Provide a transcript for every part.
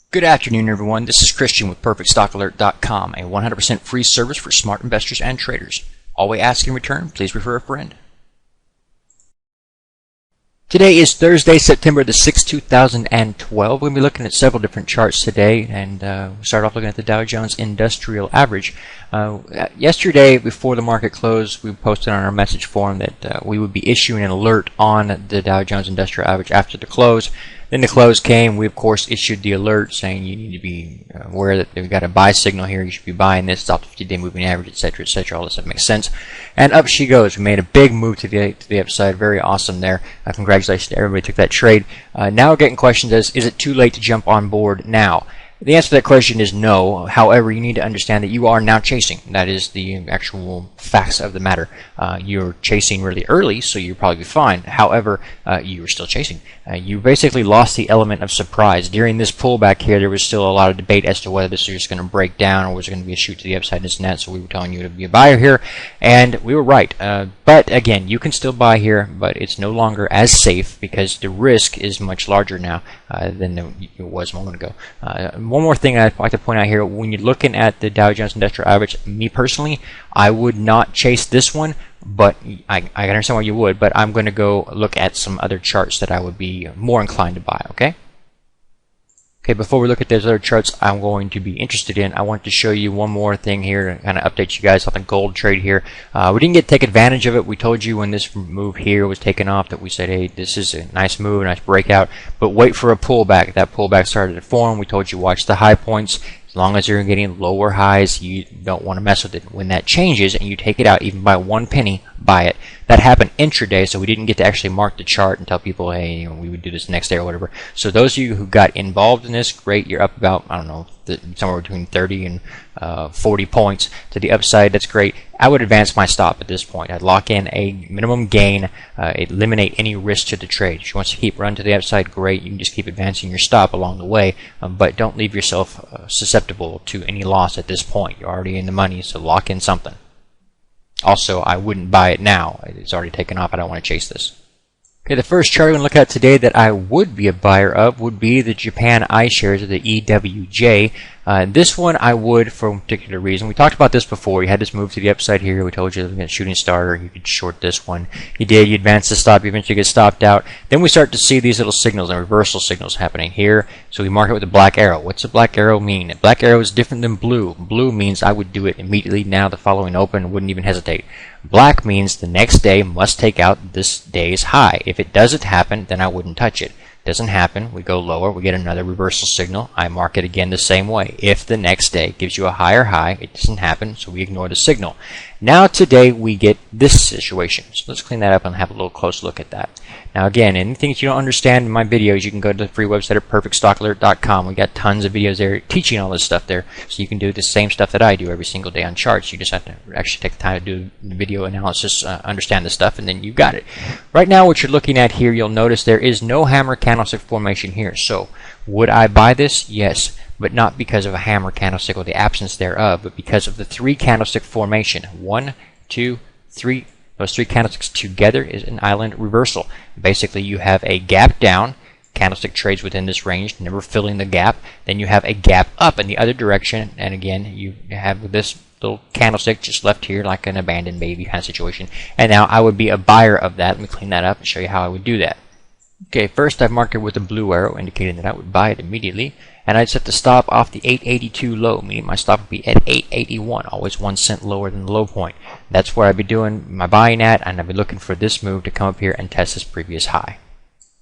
Good afternoon, everyone. This is Christian with PerfectStockAlert.com, a 100% free service for smart investors and traders. All we ask in return, please refer a friend. Today is Thursday, September the 6th, 2012. We're going to be looking at several different charts today, and we'll start off looking at the Dow Jones Industrial Average. Yesterday, before the market closed, we posted on our message forum that we would be issuing an alert on the Dow Jones Industrial Average after the close. Then the close came. We, of course, issued the alert saying you need to be aware that we've got a buy signal here. You should be buying this. It's off the 50-day moving average, etc., etc. All this stuff makes sense. And up she goes. We made a big move to the upside. Very awesome there. Congratulations to everybody who took that trade. Now we're getting questions as, is it too late to jump on board now? The answer to that question is no. However, you need to understand that you are now chasing. That is the actual facts of the matter. You're chasing really early, so you'll probably be fine. However, you were still chasing. You basically lost the element of surprise. During this pullback here, there was still a lot of debate as to whether this was just going to break down or was it going to be a shoot to the upside in this net, so we were telling you to be a buyer here, and we were right. But again, you can still buy here, but it's no longer as safe because the risk is much larger now than it was a moment ago. One more thing I'd like to point out here, when you're looking at the Dow Jones Industrial Average, me personally, I would not chase this one, but I understand why you would, but I'm going to go look at some other charts that I would be more inclined to buy, okay? Okay, before we look at those other charts I'm going to be interested in, I want to show you one more thing here to kind of update you guys on the gold trade here. We didn't get to take advantage of it. We told you when this move here was taken off that we said, hey, this is a nice move, a nice breakout, but wait for a pullback. That pullback started to form. We told you watch the high points. As long as you're getting lower highs, you don't want to mess with it. When that changes and you take it out even by 1 penny, buy it. That happened intraday, so we didn't get to actually mark the chart and tell people, hey, you know, we would do this next day or whatever. So those of you who got involved in this, great. You're up about, I don't know, somewhere between 30 and 40 points to the upside. That's great. I would advance my stop at this point. I'd lock in a minimum gain, eliminate any risk to the trade. If you want to keep running to the upside, great. You can just keep advancing your stop along the way, but don't leave yourself susceptible to any loss at this point. You're already in the money, so lock in something. Also, I wouldn't buy it now. It's already taken off. I don't want to chase this. Okay, the first chart we're going to look at today that I would be a buyer of would be the Japan iShares, or the EWJ. This one I would for a particular reason. We talked about this before. You had this move to the upside here. We told you a shooting star, you could short this one. You did. You advance the stop. You eventually get stopped out. Then we start to see these little signals and reversal signals happening here. So we mark it with a black arrow. What's a black arrow mean? A black arrow is different than blue. Blue means I would do it immediately now, the following open, wouldn't even hesitate. Black means the next day must take out this day's high. If it doesn't happen, then I wouldn't touch it. Doesn't happen, we go lower, we get another reversal signal. I mark it again the same way. If the next day gives you a higher high, it doesn't happen, so we ignore the signal. Now today we get this situation. So let's clean that up and have a little close look at that. Now again, anything that you don't understand in my videos, you can go to the free website at PerfectStockAlert.com. We got tons of videos there teaching all this stuff there, so you can do the same stuff that I do every single day on charts. You just have to actually take the time to do the video analysis, understand the stuff, and then you got it. Right now what you're looking at here, you'll notice there is no hammer candlestick formation here. So would I buy this? Yes, but not because of a hammer candlestick or the absence thereof, but because of the 3 candlestick formation. 1, 2, 3. Those 3 candlesticks together is an island reversal. Basically, you have a gap down. Candlestick trades within this range, never filling the gap. Then you have a gap up in the other direction, and again, you have this little candlestick just left here like an abandoned baby kind of situation. And now I would be a buyer of that. Let me clean that up and show you how I would do that. Okay, first I've marked it with a blue arrow indicating that I would buy it immediately, and I'd set the stop off the 882 low, meaning my stop would be at 881, always 1 cent lower than the low point. That's where I'd be doing my buying at, and I'd be looking for this move to come up here and test this previous high.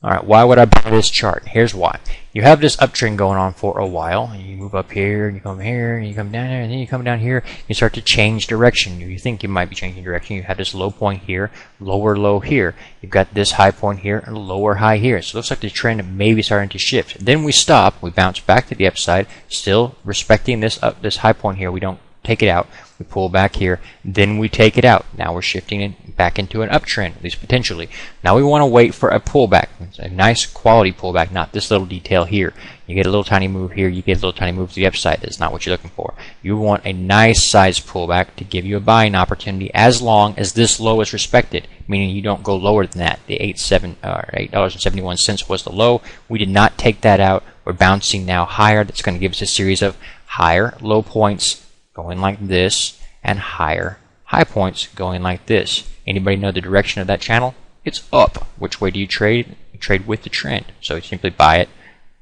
Alright, why would I buy this chart? Here's why. You have this uptrend going on for a while. You move up here, and you come here, and you come down here, and then you come down here. You start to change direction. You think you might be changing direction. You have this low point here, lower low here. You've got this high point here, and a lower high here. So it looks like the trend may be starting to shift. Then we stop. We bounce back to the upside, still respecting this high point here. We don't take it out. We pull back here, then we take it out. Now we're shifting it back into an uptrend, at least potentially. Now we want to wait for a pullback. It's a nice quality pullback, not this little detail here. You get a little tiny move here, you get a little tiny move to the upside. That's not what you're looking for. You want a nice size pullback to give you a buying opportunity as long as this low is respected, meaning you don't go lower than that. The $8.71 was the low. We did not take that out. We're bouncing now higher. That's going to give us a series of higher low points going like this and higher high points going like this. Anybody know the direction of that channel? It's up. Which way do you trade? You trade with the trend. So you simply buy it,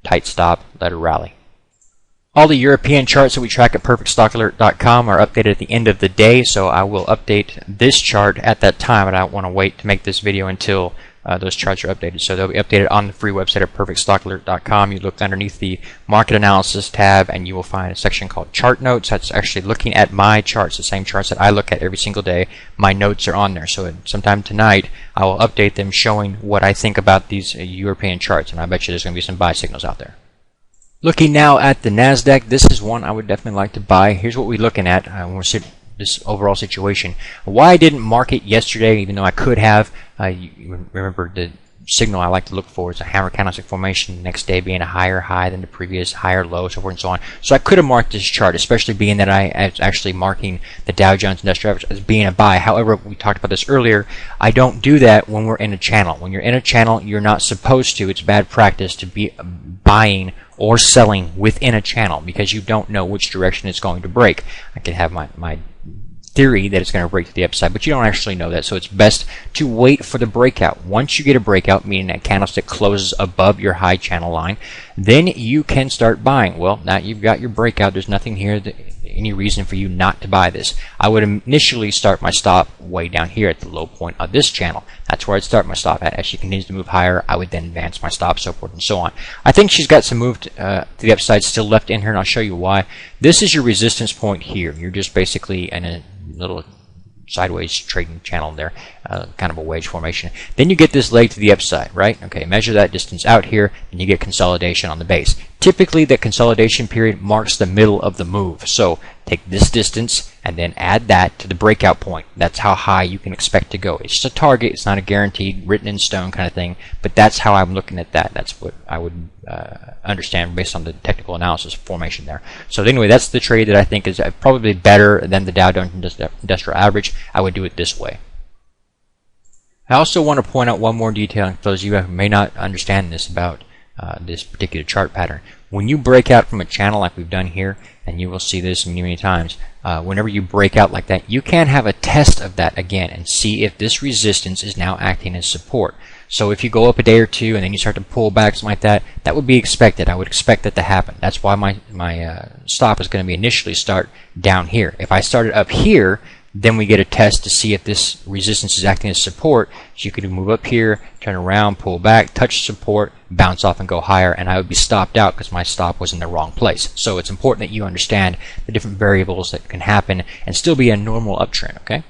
tight stop, let it rally. All the European charts that we track at perfectstockalert.com are updated at the end of the day, so I will update this chart at that time, and I don't want to wait to make this video until those charts are updated. So they'll be updated on the free website at perfectstockalert.com. You look underneath the market analysis tab and you will find a section called chart notes. That's actually looking at my charts, the same charts that I look at every single day. My notes are on there. So sometime tonight I will update them showing what I think about these European charts, and I bet you there's going to be some buy signals out there. Looking now at the NASDAQ, this is one I would definitely like to buy. Here's what we're looking at when we're this overall situation. Why I didn't mark it yesterday, even though I could have. You remember the signal I like to look for is a hammer candlestick formation, the next day being a higher high than the previous, higher low, so forth and so on. So I could have marked this chart, especially being that I was actually marking the Dow Jones Industrial Average as being a buy. However, we talked about this earlier, I don't do that when we're in a channel. When you're in a channel, you're not supposed to. It's bad practice to be buying or selling within a channel because you don't know which direction it's going to break. I can have my theory that it's going to break to the upside, but you don't actually know that, so it's best to wait for the breakout. Once you get a breakout, meaning that candlestick closes above your high channel line, then you can start buying. Well, now you've got your breakout. There's nothing here, any reason for you not to buy this. I would initially start my stop way down here at the low point of this channel. That's where I'd start my stop at. As she continues to move higher, I would then advance my stop, so forth and so on. I think she's got some move to the upside still left in her, and I'll show you why. This is your resistance point here. You're just basically in a little sideways trading channel there, kind of a wedge formation. Then you get this leg to the upside, right? Okay, measure that distance out here, and you get consolidation on the base. Typically, the consolidation period marks the middle of the move. So take this distance and then add that to the breakout point. That's how high you can expect to go. It's just a target. It's not a guaranteed, written in stone kind of thing, but that's how I'm looking at that. That's what I would understand based on the technical analysis formation there. So anyway, that's the trade that I think is probably better than the Dow Jones Industrial Average. I would do it this way. I also want to point out one more detail for those of you who may not understand this about this particular chart pattern. When you break out from a channel like we've done here, and you will see this many times, whenever you break out like that, you can have a test of that again and see if this resistance is now acting as support. So if you go up a day or two and then you start to pull back, something like that, that would be expected. I would expect that to happen. That's why my stop is going to be initially start down here. If I started up here, then we get a test to see if this resistance is acting as support. So you could move up here, turn around, pull back, touch support, bounce off and go higher, and I would be stopped out because my stop was in the wrong place. So it's important that you understand the different variables that can happen and still be a normal uptrend, okay?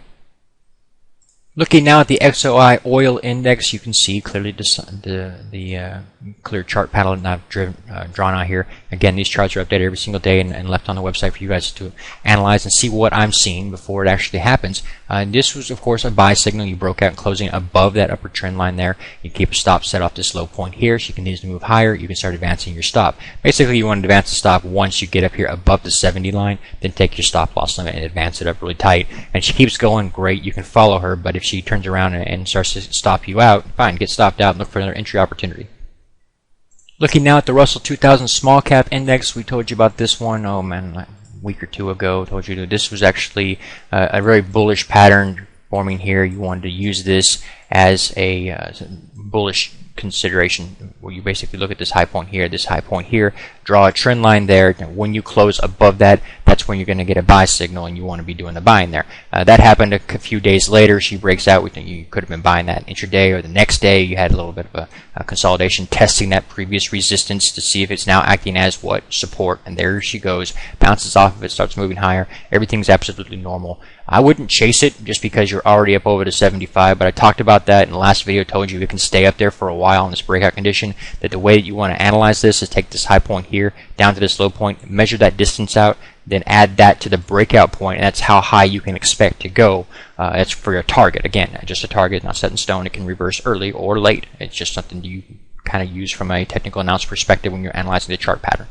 Looking now at the XOI oil index, you can see clearly the clear chart pattern I've drawn out here. Again, these charts are updated every single day and left on the website for you guys to analyze and see what I'm seeing before it actually happens. This was, of course, a buy signal. You broke out and closing above that upper trend line there. You keep a stop set off this low point here. She continues to move higher. You can start advancing your stop. Basically, you want to advance the stop once you get up here above the 70 line, then take your stop loss limit and advance it up really tight. And she keeps going, great. You can follow her, but if she turns around and starts to stop you out, fine, get stopped out and look for another entry opportunity. Looking now at the Russell 2000 Small Cap Index, we told you about this one, oh man, a week or two ago. Told you that this was actually a very bullish pattern forming here. You wanted to use this as a bullish consideration where you basically look at this high point here, draw a trend line there. When you close above that, that's when you're going to get a buy signal and you want to be doing the buying there. That happened a few days later. She breaks out. We think you could have been buying that intraday, or the next day you had a little bit of a consolidation, testing that previous resistance to see if it's now acting as what? Support. And there she goes, bounces off of it, starts moving higher. Everything's absolutely normal. I wouldn't chase it just because you're already up over to 75, but I talked about that in the last video. Told you it can stay up there for a while in this breakout condition. That the way that you want to analyze this is take this high point here down to this low point, measure that distance out, then add that to the breakout point, and that's how high you can expect to go. That's for your target. Again, just a target, not set in stone. It can reverse early or late. It's just something you kind of use from a technical analysis perspective when you're analyzing the chart pattern.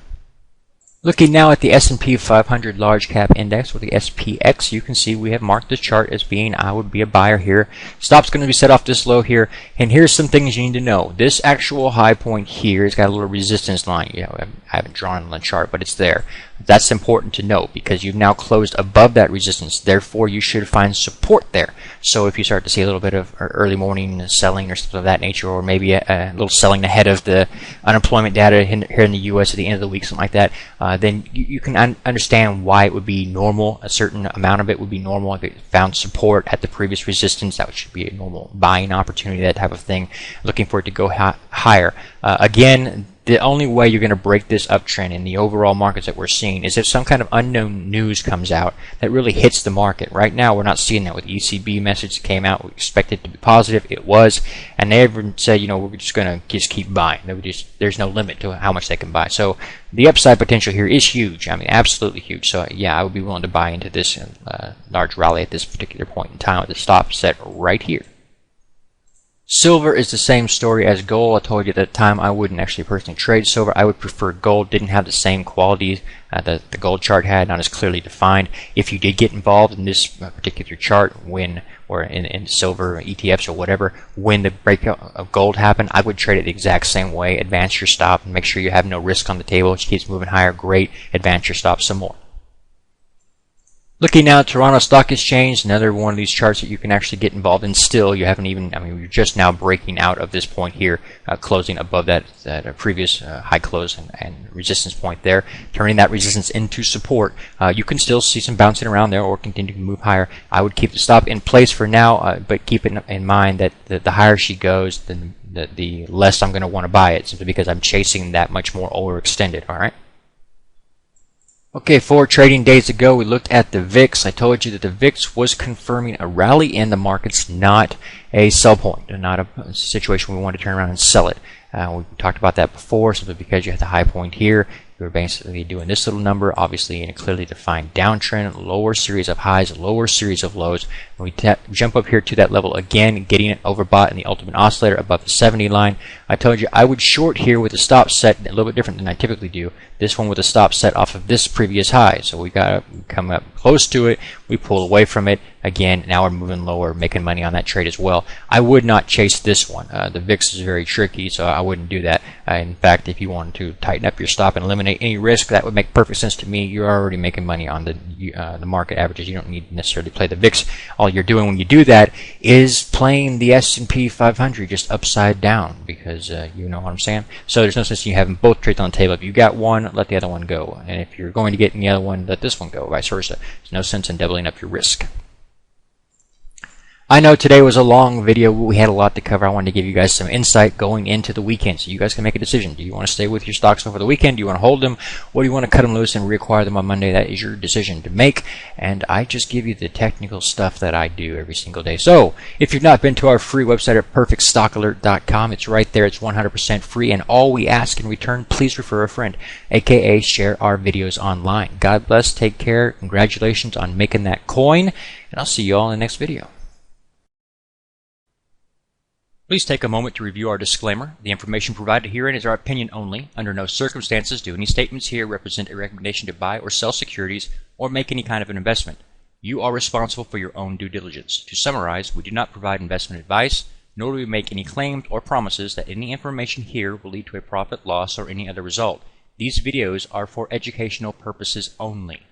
Looking now at the S&P 500 Large Cap Index, or the SPX, you can see we have marked this chart as being, I would be a buyer here. Stop's going to be set off this low here, and here's some things you need to know. This actual high point here has got a little resistance line. You know, I haven't drawn on the chart, but it's there. That's important to note because you've now closed above that resistance. Therefore, you should find support there. So if you start to see a little bit of early morning selling or something of that nature, or maybe a little selling ahead of the unemployment data here in the U.S. at the end of the week, something like that, then you can understand why it would be normal. A certain amount of it would be normal if it found support at the previous resistance. That should be a normal buying opportunity, that type of thing. Looking for it to go higher. Again, the only way you're going to break this uptrend in the overall markets that we're seeing is if some kind of unknown news comes out that really hits the market. Right now, we're not seeing that with ECB message that came out. We expect it to be positive. It was. And they even said, you know, we're just going to just keep buying. There's no limit to how much they can buy. So the upside potential here is huge. I mean, absolutely huge. So, yeah, I would be willing to buy into this large rally at this particular point in time with the stop set right here. Silver is the same story as gold. I told you at that time I wouldn't actually personally trade silver. I would prefer gold. Didn't have the same qualities that the gold chart had, not as clearly defined. If you did get involved in this particular chart or in silver ETFs or whatever, when the breakout of gold happened, I would trade it the exact same way. Advance your stop and make sure you have no risk on the table. It keeps moving higher. Great. Advance your stop some more. Looking now at Toronto Stock Exchange, another one of these charts that you can actually get involved in still. You haven't even, I mean, you're just now breaking out of this point here, closing above that previous high close and resistance point there, turning that resistance into support. You can still see some bouncing around there or continue to move higher. I would keep the stop in place for now, but keep it in mind that the higher she goes, then the less I'm going to want to buy it, simply because I'm chasing that much more overextended, all right? Okay, 4 trading days ago, we looked at the VIX. I told you that the VIX was confirming a rally in the markets, not a sell point, not a situation we want to turn around and sell it. We talked about that before, simply because you have the high point here. You're basically doing this little number, obviously in a clearly defined downtrend, lower series of highs, lower series of lows. When we jump up here to that level again, getting it overbought in the ultimate oscillator above the 70 line. I told you I would short here with a stop set a little bit different than I typically do. This one with a stop set off of this previous high. So we got to come up close to it. We pull away from it. Again, now we're moving lower, making money on that trade as well. I would not chase this one. The VIX is very tricky, so I wouldn't do that. In fact, if you wanted to tighten up your stop and eliminate any risk, that would make perfect sense to me. You're already making money on the market averages. You don't need to necessarily play the VIX. All you're doing when you do that is playing the S&P 500 just upside down, because you know what I'm saying. So there's no sense in you having both trades on the table. If you got one, let the other one go, and if you're going to get in the other one, let this one go, vice versa. There's no sense in doubling up your risk. I know today was a long video. We had a lot to cover. I wanted to give you guys some insight going into the weekend, so you guys can make a decision. Do you want to stay with your stocks over the weekend? Do you want to hold them? Or do you want to cut them loose and reacquire them on Monday? That is your decision to make, and I just give you the technical stuff that I do every single day. So if you've not been to our free website at perfectstockalert.com, it's right there. It's 100% free, and all we ask in return, please refer a friend, aka share our videos online. God bless. Take care. Congratulations on making that coin, and I'll see you all in the next video. Please take a moment to review our disclaimer. The information provided herein is our opinion only. Under no circumstances do any statements here represent a recommendation to buy or sell securities or make any kind of an investment. You are responsible for your own due diligence. To summarize, we do not provide investment advice, nor do we make any claims or promises that any information here will lead to a profit, loss, or any other result. These videos are for educational purposes only.